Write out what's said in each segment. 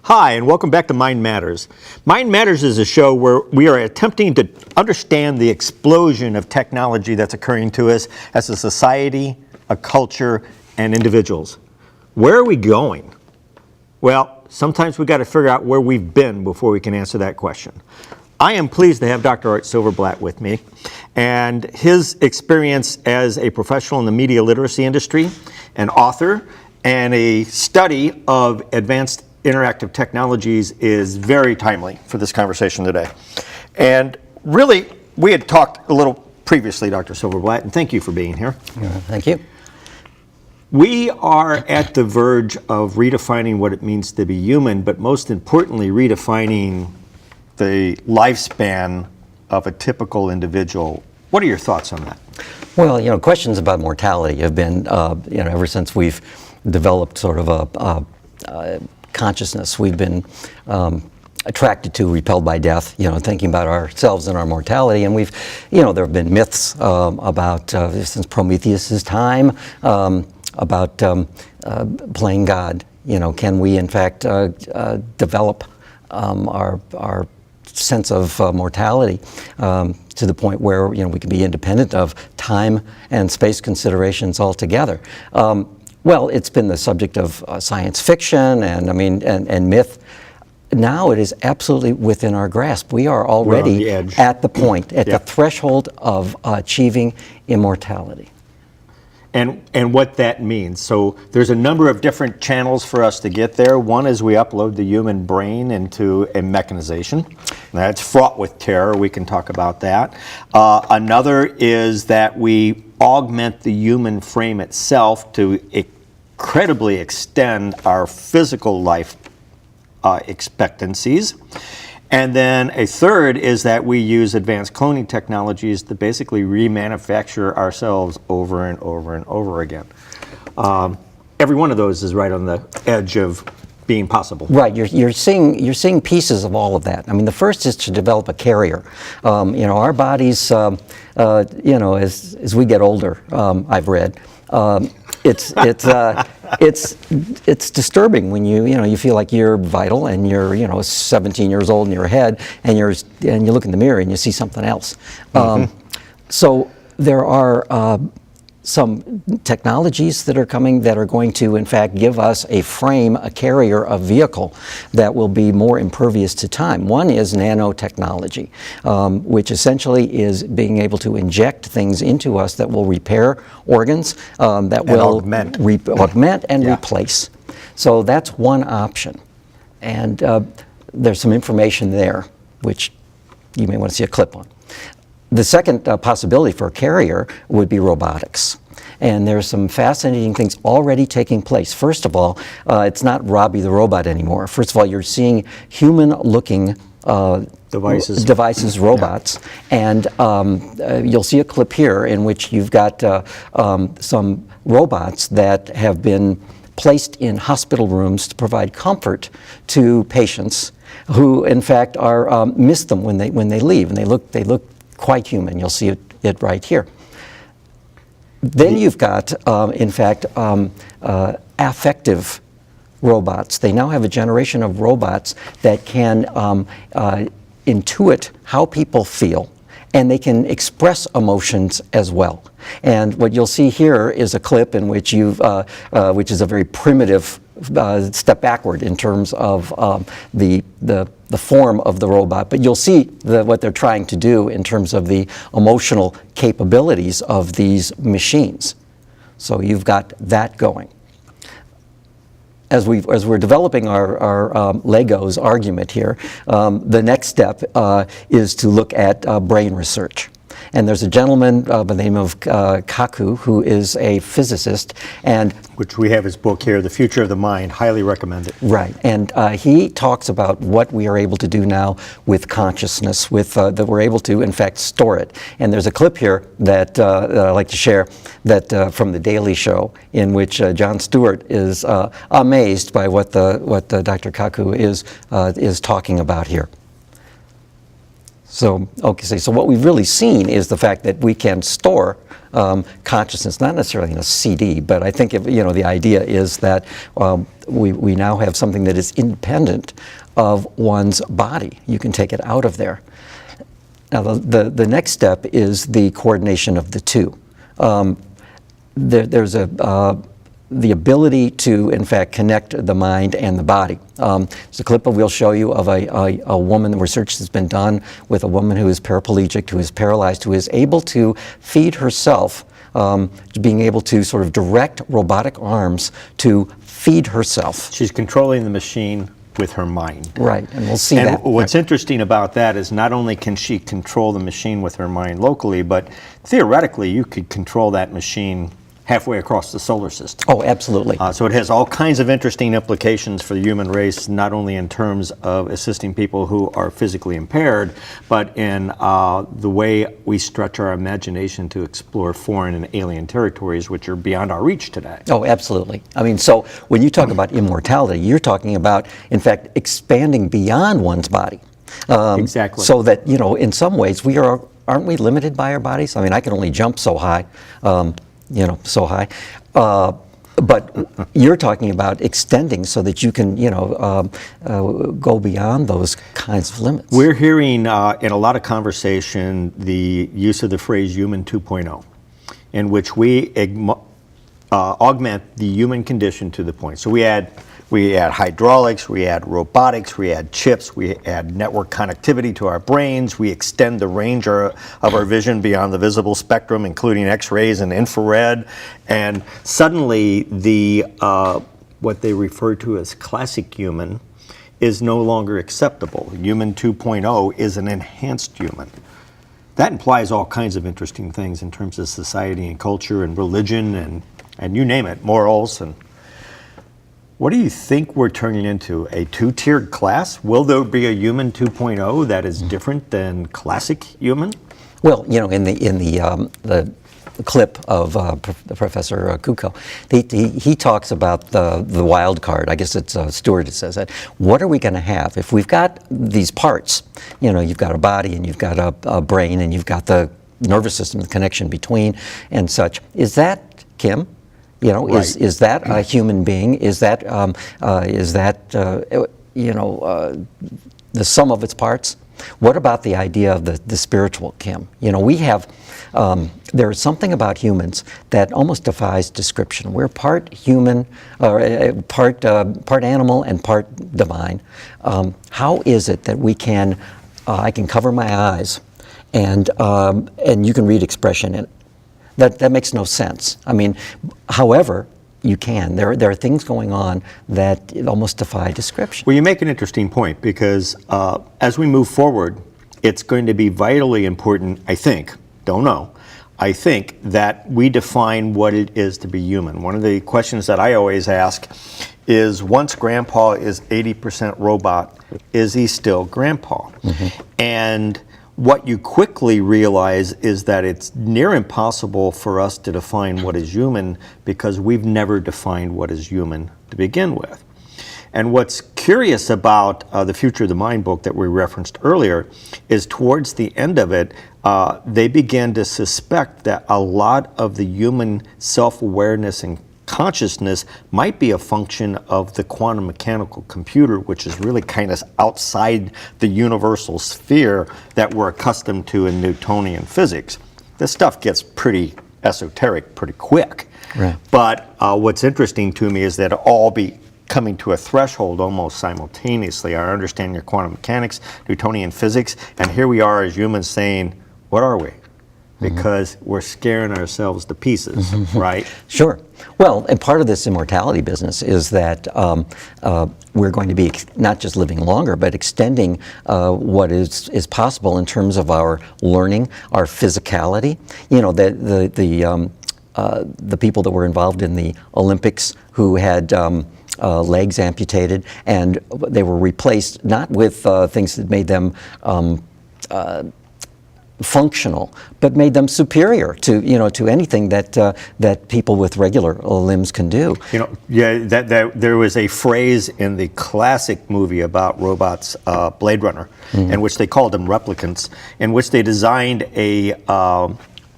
Hi, and welcome back to Mind Matters. Mind Matters is a show where we are attempting to understand the explosion of technology that's occurring to us as a society, a culture, and individuals. Where are we going? Well, sometimes we've got to figure out where we've been before we can answer that question. I am pleased to have Dr. Art Silverblatt with me, and his experience as a professional in the media literacy industry, an author, and a study of advanced interactive technologies is very timely for this conversation today. And really, we had talked a little previously, Dr. Silverblatt, and thank you for being here. Thank you. We are at the verge of redefining what it means to be human, but most importantly, redefining the lifespan of a typical individual. What are your thoughts on that? Well, questions about mortality have been, ever since we've developed sort of a consciousness, we've been attracted to, repelled by death, thinking about ourselves and our mortality. And there have been myths about, since Prometheus's time, about playing God. Can we in fact develop our sense of mortality to the point where we can be independent of time and space considerations altogether? Well, it's been the subject of science fiction and myth. Now it is absolutely within our grasp. We are already at the point, the threshold of achieving immortality. And what that means. So there's a number of different channels for us to get there. One is we upload the human brain into a mechanization. That's fraught with terror. We can talk about that. Another is that we augment the human frame itself to incredibly extend our physical life expectancies. And then a third is that we use advanced cloning technologies to basically remanufacture ourselves over and over and over again. Every one of those is right on the edge of being possible. Right, you're seeing pieces of all of that. The first is to develop a carrier. Our bodies, as we get older, I've read, it's disturbing when you feel like you're vital and you're 17 years old in your head and you look in the mirror and you see something else. So there are some technologies that are coming that are going to in fact give us a frame, a carrier, a vehicle that will be more impervious to time. One is nanotechnology, which essentially is being able to inject things into us that will repair organs, that will augment and replace. So that's one option. And there's some information there which you may want to see a clip on. The second possibility for a carrier would be robotics. And there's some fascinating things already taking place. First of all, it's not Robbie the robot anymore. First of all, you're seeing human-looking devices, robots. And you'll see a clip here in which you've got some robots that have been placed in hospital rooms to provide comfort to patients who, in fact, are miss them when they leave, and they look quite human. You'll see it right here. Then you've got, in fact, affective robots. They now have a generation of robots that can intuit how people feel, and they can express emotions as well. And what you'll see here is a clip in which which is a very primitive step backward in terms of the form of the robot, but you'll see what they're trying to do in terms of the emotional capabilities of these machines. So you've got that going. As we're developing our Legos argument here, the next step is to look at brain research. And there's a gentleman by the name of Kaku, who is a physicist, and which we have his book here, The Future of the Mind. Highly recommend it. Right, and he talks about what we are able to do now with consciousness, that we're able to, in fact, store it. And there's a clip here that I'd like to share from The Daily Show, in which Jon Stewart is amazed by what Dr. Kaku is talking about here. So, okay, so what we've really seen is the fact that we can store consciousness, not necessarily in a CD, but I think the idea is that we now have something that is independent of one's body. You can take it out of there. Now, the next step is the coordination of the two. There's the ability to, in fact, connect the mind and the body. There's a clip we'll show you of a woman, research has been done with a woman who is paraplegic, who is paralyzed, who is able to feed herself, being able to sort of direct robotic arms to feed herself. She's controlling the machine with her mind. Right, and we'll see and that. What's interesting about that is not only can she control the machine with her mind locally, but theoretically you could control that machine halfway across the solar system. Oh, absolutely. So it has all kinds of interesting implications for the human race, not only in terms of assisting people who are physically impaired, but in the way we stretch our imagination to explore foreign and alien territories, which are beyond our reach today. Oh, absolutely. I mean, so when you talk about immortality, you're talking about, in fact, expanding beyond one's body. Exactly. So that, in some ways, aren't we limited by our bodies? I mean, I can only jump so high. So high. But you're talking about extending so that you can, go beyond those kinds of limits. We're hearing in a lot of conversation the use of the phrase human 2.0, in which we augment the human condition to the point. So we add hydraulics, we add robotics, we add chips, we add network connectivity to our brains, we extend the range of our vision beyond the visible spectrum, including X-rays and infrared, and suddenly the what they refer to as classic human is no longer acceptable. Human 2.0 is an enhanced human. That implies all kinds of interesting things in terms of society and culture and religion and you name it, morals. And what do you think we're turning into? A two-tiered class? Will there be a human 2.0 that is different than classic human? Well, in the clip of Professor Kuko, he talks about the wild card. I guess it's Stewart that says that. What are we going to have if we've got these parts? You've got a body and you've got a brain and you've got the nervous system, the connection between and such. Is that Kim? Right. Is that a human being? Is that the sum of its parts? What about the idea of the spiritual Kim? We have there is something about humans that almost defies description. We're part human, part animal, and part divine. How is it that we can? I can cover my eyes, and you can read expression in it. That makes no sense. I mean, however, you can. There are things going on that almost defy description. Well, you make an interesting point because as we move forward, it's going to be vitally important, I think, that we define what it is to be human. One of the questions that I always ask is, once Grandpa is 80% robot, is he still Grandpa? Mm-hmm. And what you quickly realize is that it's near impossible for us to define what is human because we've never defined what is human to begin with. And what's curious about the Future of the Mind book that we referenced earlier is towards the end of it, they began to suspect that a lot of the human self-awareness and consciousness might be a function of the quantum mechanical computer, which is really kind of outside the universal sphere that we're accustomed to in Newtonian physics. This stuff gets pretty esoteric pretty quick. Right. But what's interesting to me is that all be coming to a threshold almost simultaneously. Our understanding of quantum mechanics, Newtonian physics, and here we are as humans saying, what are we? Because we're scaring ourselves to pieces, right? Sure. Well, and part of this immortality business is that we're going to be not just living longer, but extending what is possible in terms of our learning, our physicality. The people that were involved in the Olympics who had legs amputated, and they were replaced not with things that made them functional, but made them superior to to anything that people with regular limbs can do. That there was a phrase in the classic movie about robots, Blade Runner, in which they called them replicants, in which they designed a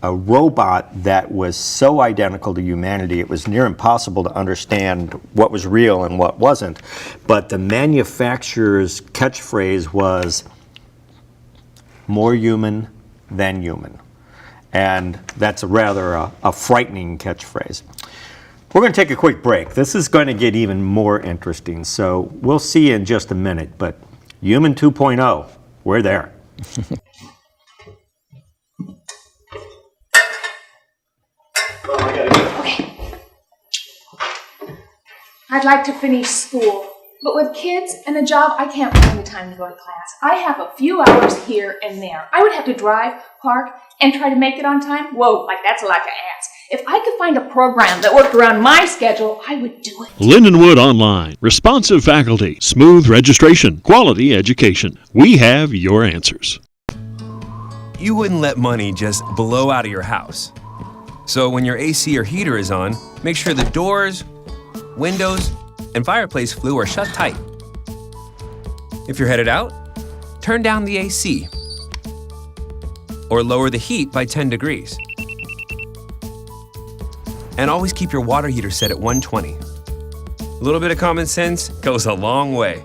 robot that was so identical to humanity it was near impossible to understand what was real and what wasn't. But the manufacturer's catchphrase was more human than human. And that's a frightening catchphrase. We're going to take a quick break. This is going to get even more interesting, so we'll see you in just a minute. But Human 2.0, we're there. I'd like to finish school, but with kids and a job, I can't find the time to go to class. I have a few hours here and there. I would have to drive, park, and try to make it on time. Whoa, that's a lot to ask. If I could find a program that worked around my schedule, I would do it. Lindenwood Online. Responsive faculty, smooth registration, quality education. We have your answers. You wouldn't let money just blow out of your house. So when your AC or heater is on, make sure the doors, windows, and fireplace flue are shut tight. If you're headed out, turn down the AC or lower the heat by 10 degrees. And always keep your water heater set at 120. A little bit of common sense goes a long way.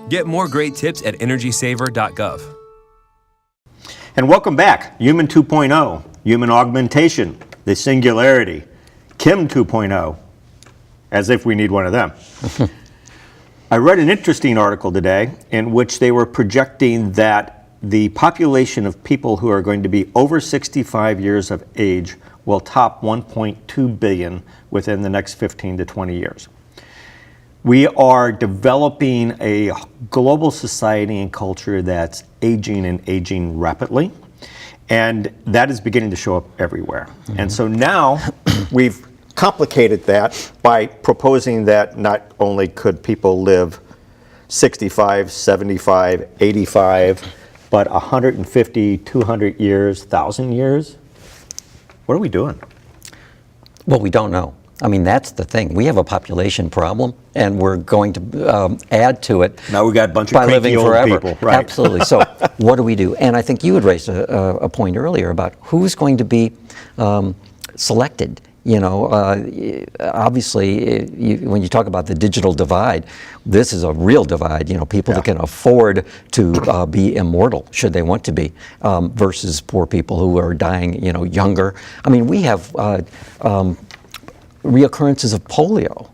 Get more great tips at energysaver.gov. And welcome back. Human 2.0, human augmentation, the Singularity, Kim 2.0, as if we need one of them. I read an interesting article today in which they were projecting that the population of people who are going to be over 65 years of age will top 1.2 billion within the next 15 to 20 years. We are developing a global society and culture that's aging and aging rapidly, and that is beginning to show up everywhere. And so now we've complicated that by proposing that not only could people live 65, 75, 85, but 150, 200 years, 1,000 years. What are we doing? Well, we don't know. I mean, that's the thing. We have a population problem, and we're going to add to it. Now we got a bunch of by cranky living old forever. people. Right. Absolutely. So, what do we do? And I think you had raised a point earlier about who's going to be selected. Obviously, when you talk about the digital divide, this is a real divide. People that can afford to be immortal, should they want to be, versus poor people who are dying, younger. I mean, we have reoccurrences of polio.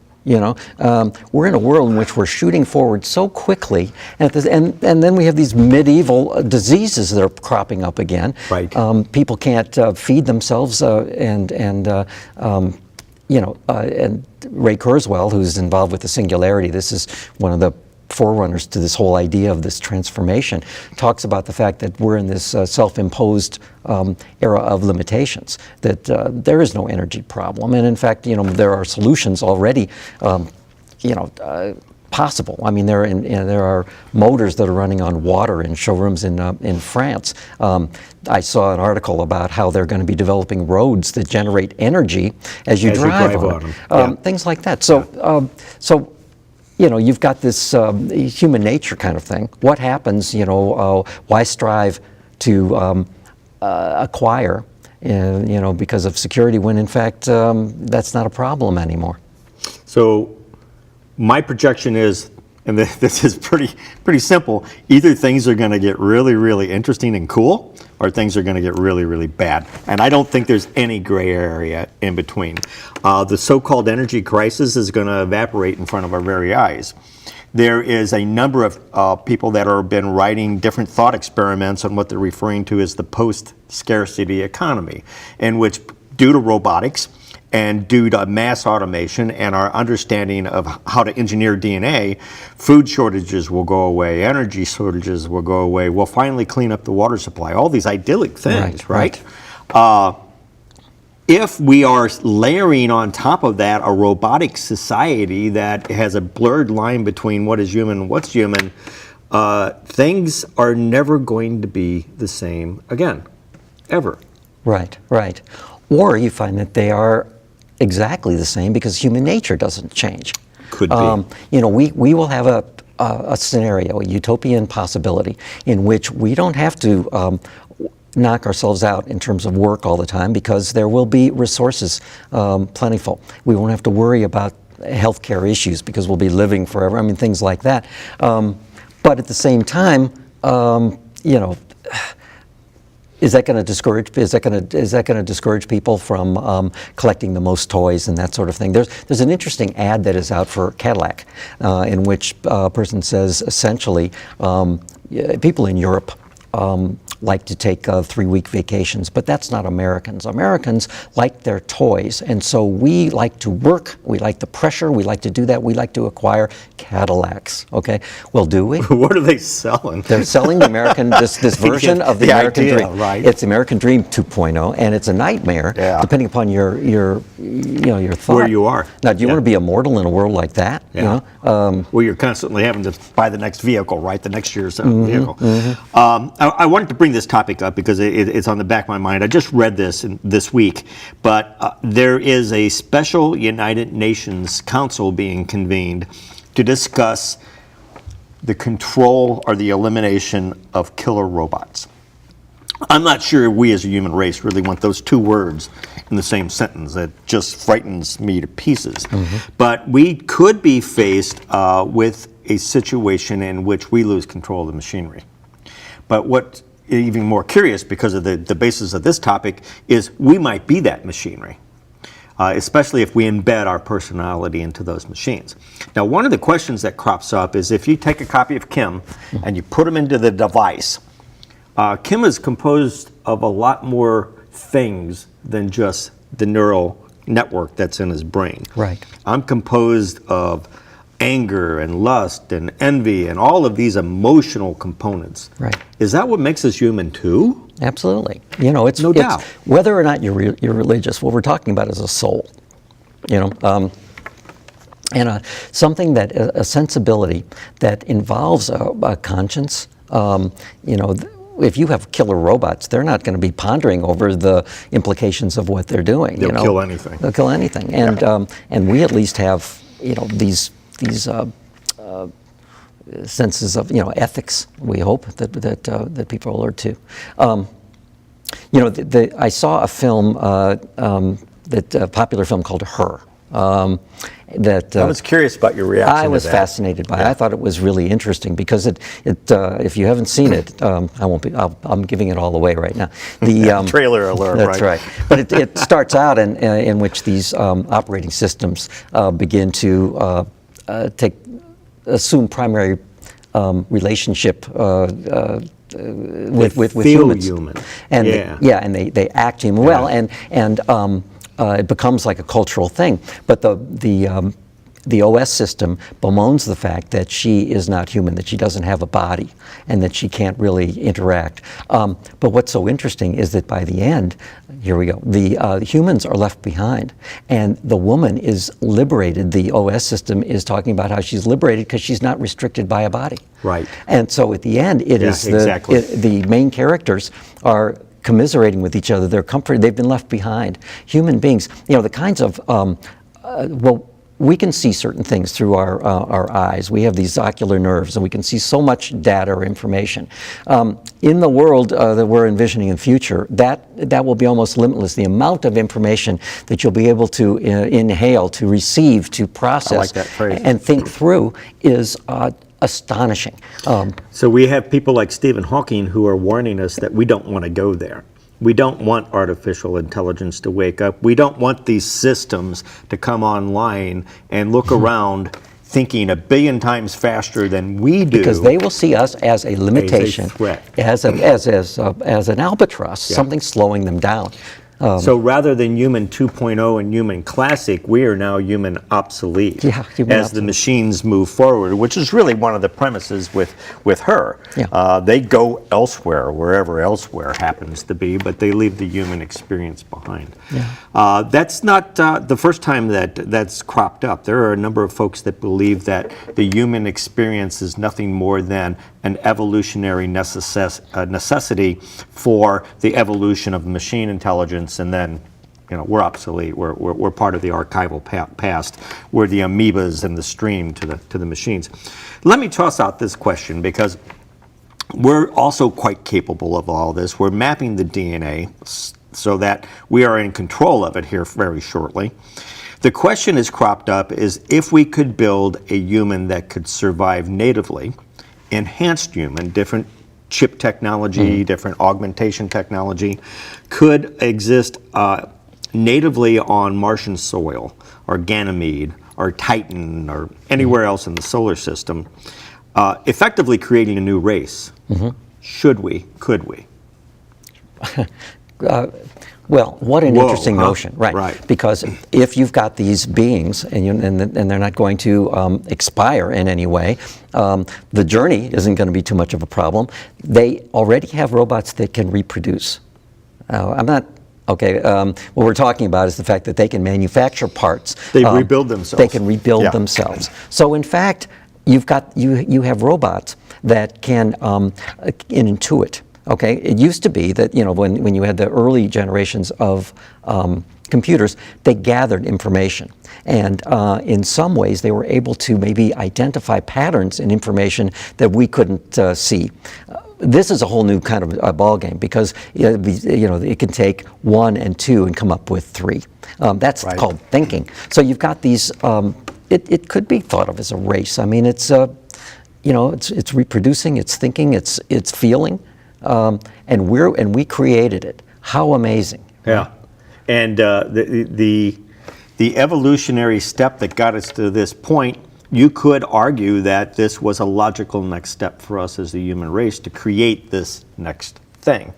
We're in a world in which we're shooting forward so quickly, and then we have these medieval diseases that are cropping up again. Right. People can't feed themselves, and Ray Kurzweil, who's involved with the Singularity, this is one of the forerunners to this whole idea of this transformation, talks about the fact that we're in this self-imposed era of limitations, that there is no energy problem. And in fact, there are solutions already, possible. I mean, there are motors that are running on water in showrooms in France. I saw an article about how they're going to be developing roads that generate energy as you drive on them. Things like that. So, you've got this human nature kind of thing. What happens, why strive to acquire, because of security when in fact that's not a problem anymore? So my projection is, and this is pretty simple, either things are going to get really, really interesting and cool, or things are going to get really, really bad. And I don't think there's any gray area in between. The so-called energy crisis is going to evaporate in front of our very eyes. There is a number of people that have been writing different thought experiments on what they're referring to as the post-scarcity economy, in which, due to robotics, and due to mass automation and our understanding of how to engineer DNA, food shortages will go away, energy shortages will go away, we'll finally clean up the water supply, all these idyllic things, right? If we are layering on top of that a robotic society that has a blurred line between what is human and what's human, things are never going to be the same again. ever. Right, right. Or you find that they are exactly the same because human nature doesn't change. Could be. You know, we will have a scenario, a utopian possibility, in which we don't have to knock ourselves out in terms of work all the time because there will be resources plentiful. We won't have to worry about healthcare issues because we'll be living forever. I mean, things like that. But at the same time, you know, is that going to discourage? Is that going to discourage people from collecting the most toys and that sort of thing? There's an interesting ad that is out for Cadillac, in which a person says essentially, people in Europe like to take 3-week vacations, but that's not Americans. Americans like their toys, and so we like to work, we like the pressure, we like to do that, we like to acquire Cadillacs, okay? Well, do we? What are they selling? They're selling the American, this version of the American idea, Dream. right. It's American Dream 2.0, and it's a nightmare, Yeah. depending upon your thought. Where you are. Now, do you Yeah. want to be immortal in a world like that? Yeah. You know? Well, you're constantly having to buy the next vehicle, right? The next year's vehicle. I wanted to bring this topic up because it's on the back of my mind. I just read this week, but there is a special United Nations Council being convened to discuss the control or the elimination of killer robots. I'm not sure we as a human race really want those two words in the same sentence. That just frightens me to pieces. But we could be faced with a situation in which we lose control of the machinery. But what's even more curious, because of the basis of this topic, is we might be that machinery, especially if we embed our personality into those machines. Now, one of the questions that crops up is if you take a copy of Kim and you put them into the device, Kim is composed of a lot more things than just the neural network that's in his brain. Right. I'm composed of anger and lust and envy and all of these emotional components. Right. Is that what makes us human too? Absolutely. You know, it's No doubt. whether or not you're religious, what we're talking about is a soul. You know, and something that a sensibility that involves a conscience. You know. If you have killer robots, they're not going to be pondering over the implications of what they're doing. They'll kill anything. They'll kill anything, and we at least have, you know, these senses of, you know, ethics. We hope that people alert to. You know, I saw a film, a popular film called Her. That I was curious about your reaction. I was to that. fascinated by it. I thought it was really interesting because if you haven't seen it, I'm giving it all away right now. The Trailer alert. That's right. But it starts out in which these operating systems begin to assume primary relationship with feel humans. human. And Yeah. and they act human well, and it becomes like a cultural thing. But the OS system bemoans the fact that she is not human, that she doesn't have a body, and that she can't really interact. But what's so interesting is that by the end, here we go, the humans are left behind, and the woman is liberated. The OS system is talking about how she's liberated because she's not restricted by a body. Right. And so at the end, it is exactly. the main characters are commiserating with each other. They're comforted. They've been left behind. Human beings, you know, the kinds of well, we can see certain things through our eyes. We have these ocular nerves, and we can see so much data or information. In the world that we're envisioning in the future, that will be almost limitless. The amount of information that you'll be able to inhale, to receive, to process, I like that phrase. and think through is astonishing. So we have people like Stephen Hawking who are warning us that we don't want to go there. We don't want artificial intelligence to wake up. We don't want these systems to come online and look around thinking 1 billion times faster than we do. Because they will see us as a limitation, threat. as an albatross, something slowing them down. So rather than human 2.0 and human classic, we are now human obsolete Yeah, human as the obsolete. machines move forward, which is really one of the premises with her. Yeah. They go elsewhere, wherever elsewhere happens to be, but they leave the human experience behind. Yeah. That's not the first time that's cropped up. There are a number of folks that believe that the human experience is nothing more than an evolutionary necessity for the evolution of machine intelligence, and then we're obsolete. We're part of the archival past. We're the amoebas in the stream to the machines. Let me toss out this question, because we're also quite capable of all this. We're mapping the DNA so that we are in control of it here very shortly. The question has cropped up is if we could build a human that could survive natively, enhanced human, different chip technology, different augmentation technology, could exist natively on Martian soil, or Ganymede, or Titan, or anywhere else in the solar system, effectively creating a new race. Should we? Could we? Well, what an interesting huh? notion, right? Right. Because if you've got these beings and they're not going to expire in any way, the journey isn't going to be too much of a problem. They already have robots that can reproduce. I'm not. Okay, what we're talking about is the fact that they can manufacture parts. They rebuild themselves. They can rebuild themselves. So in fact, you have robots that can intuit. Okay, it used to be that when you had the early generations of computers, they gathered information, and in some ways they were able to maybe identify patterns in information that we couldn't see. This is a whole new kind of ball game, because it can take 1 and 2 and come up with 3. That's called thinking. So you've got these. It could be thought of as a race. I mean, it's reproducing, it's thinking, it's feeling. And we created it. How amazing! Yeah, and the evolutionary step that got us to this point, you could argue that this was a logical next step for us as the human race to create this next thing.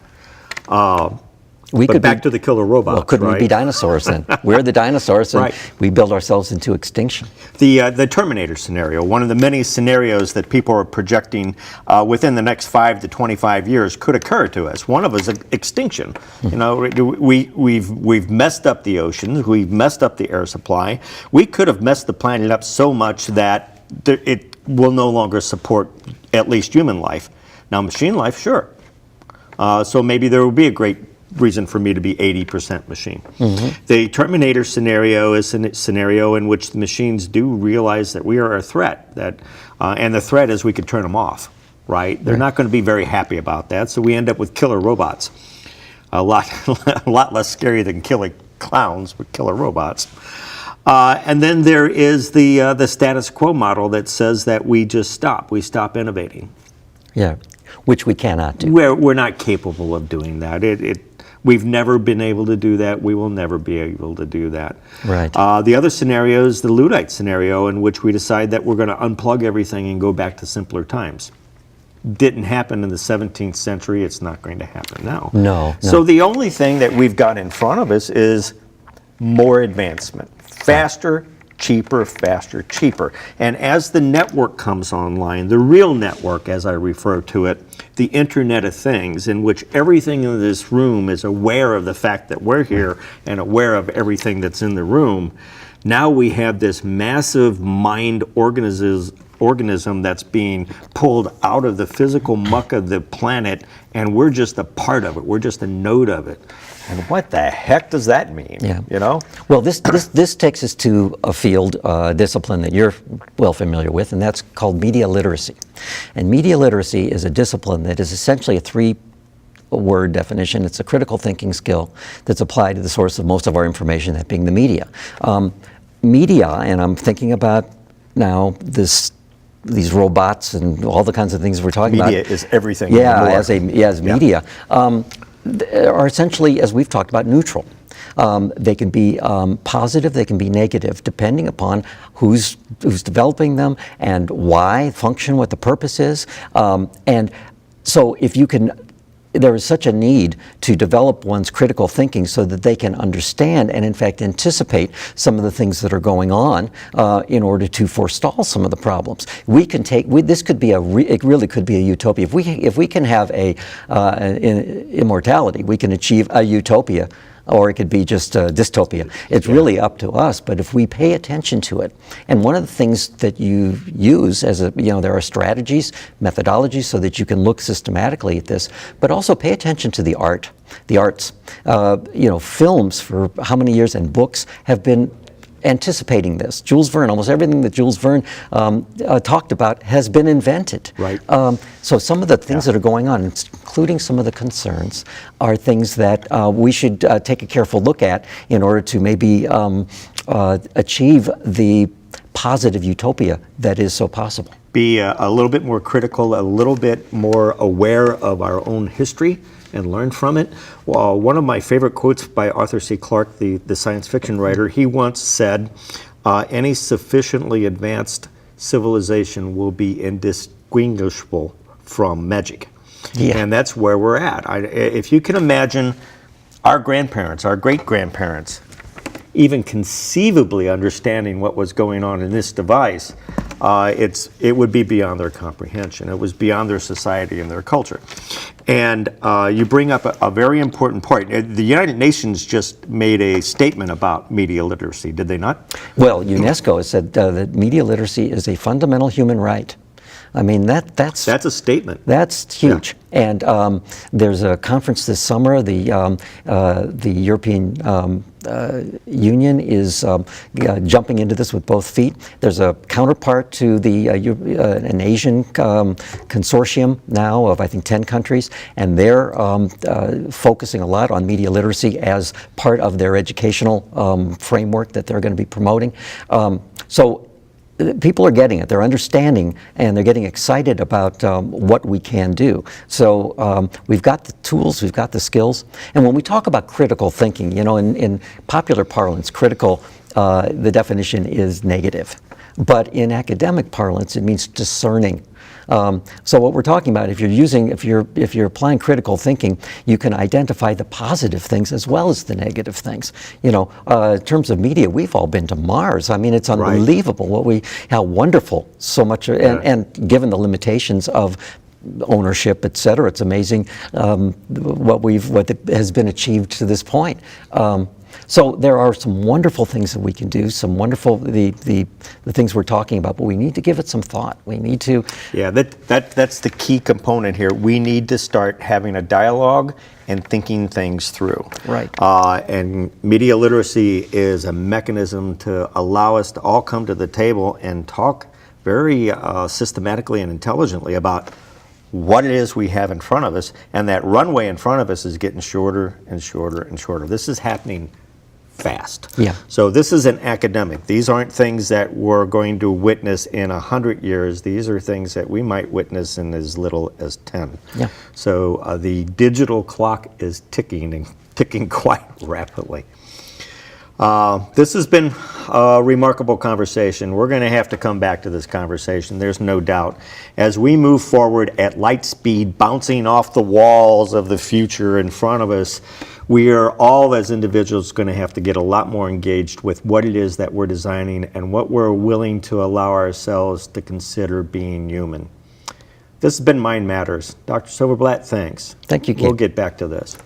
But back to the killer robots. Well, couldn't we be dinosaurs then? We're the dinosaurs, and we build ourselves into extinction. The Terminator scenario, one of the many scenarios that people are projecting within the next 5 to 25 years could occur to us. One of us is extinction. We've messed up the oceans, we've messed up the air supply. We could have messed the planet up so much that it will no longer support at least human life. Now, machine life, sure. So maybe there will be a great reason for me to be 80% machine. The Terminator scenario is a scenario in which the machines do realize that we are a threat, and the threat is we could turn them off, right? They're not going to be very happy about that, so we end up with killer robots. A lot less scary than killing clowns, but killer robots. And then there is the status quo model that says that we stop innovating. Yeah, which we cannot do. We're not capable of doing that. We've never been able to do that. We will never be able to do that. Right. The other scenario is the Luddite scenario, in which we decide that we're going to unplug everything and go back to simpler times. Didn't happen in the 17th century. It's not going to happen now. No. So the only thing that we've got in front of us is more advancement. Faster, cheaper, faster, cheaper. And as the network comes online, the real network, as I refer to it, the Internet of Things, in which everything in this room is aware of the fact that we're here and aware of everything that's in the room, now we have this massive mind organism that's being pulled out of the physical muck of the planet, and we're just a part of it. We're just a node of it. And what the heck does that mean? Yeah. Well, this takes us to a field discipline that you're well familiar with, and that's called media literacy. And media literacy is a discipline that is essentially a 3-word definition. It's a critical thinking skill that's applied to the source of most of our information, that being the media. Media, and I'm thinking about now these robots and all the kinds of things we're talking about. Media is everything. Yeah, as media. Are essentially, as we've talked about, neutral. They can be positive, they can be negative, depending upon who's developing them and why, function, what the purpose is. And so if you can, there is such a need to develop one's critical thinking so that they can understand and in fact anticipate some of the things that are going on in order to forestall some of the problems. This could be it really could be a utopia. If we can have an immortality, we can achieve a utopia or it could be just dystopia. It's really up to us, but if we pay attention to it, and one of the things that you use as there are strategies, methodologies, so that you can look systematically at this, but also pay attention to the arts. Films for how many years and books have been anticipating this. Jules Verne, almost everything that Jules Verne talked about has been invented. Right. So some of the things that are going on, including some of the concerns, are things that we should take a careful look at in order to maybe achieve the positive utopia that is so possible. Be a little bit more critical, a little bit more aware of our own history and learn from it. Well, one of my favorite quotes by Arthur C. Clarke, the science fiction writer, he once said, any sufficiently advanced civilization will be indistinguishable from magic. Yeah. And that's where we're at. If you can imagine our grandparents, our great-grandparents, even conceivably understanding what was going on in this device, it would be beyond their comprehension. It was beyond their society and their culture. And you bring up a very important point. The United Nations just made a statement about media literacy, did they not? Well, UNESCO has said that media literacy is a fundamental human right. I mean, that's a statement. That's huge. Yeah. And there's a conference this summer. The European Union is jumping into this with both feet. There's a counterpart to an Asian consortium now of, I think, 10 countries, and they're focusing a lot on media literacy as part of their educational framework that they're going to be promoting. So people are getting it, they're understanding, and they're getting excited about what we can do. So we've got the tools, we've got the skills, and when we talk about critical thinking, in popular parlance, critical, the definition is negative. But in academic parlance, it means discerning. So what we're talking about, if you're applying critical thinking, you can identify the positive things as well as the negative things. In terms of media, we've all been to Mars. I mean, it's unbelievable how wonderful so much, and given the limitations of ownership, et cetera, it's amazing what has been achieved to this point. So there are some wonderful things that we can do, some wonderful the things we're talking about, but we need to give it some thought. We need to. Yeah, that's the key component here. We need to start having a dialogue and thinking things through. Right. And media literacy is a mechanism to allow us to all come to the table and talk very systematically and intelligently about what it is we have in front of us, and that runway in front of us is getting shorter and shorter and shorter. This is happening fast. Yeah. So this is an academic. These aren't things that we're going to witness in 100 years. These are things that we might witness in as little as 10. Yeah. So the digital clock is ticking, and ticking quite rapidly. This has been a remarkable conversation. We're going to have to come back to this conversation, there's no doubt. As we move forward at light speed, bouncing off the walls of the future in front of us, we are all, as individuals, going to have to get a lot more engaged with what it is that we're designing and what we're willing to allow ourselves to consider being human. This has been Mind Matters. Dr. Silverblatt, thanks. Thank you, Keith. We'll get back to this.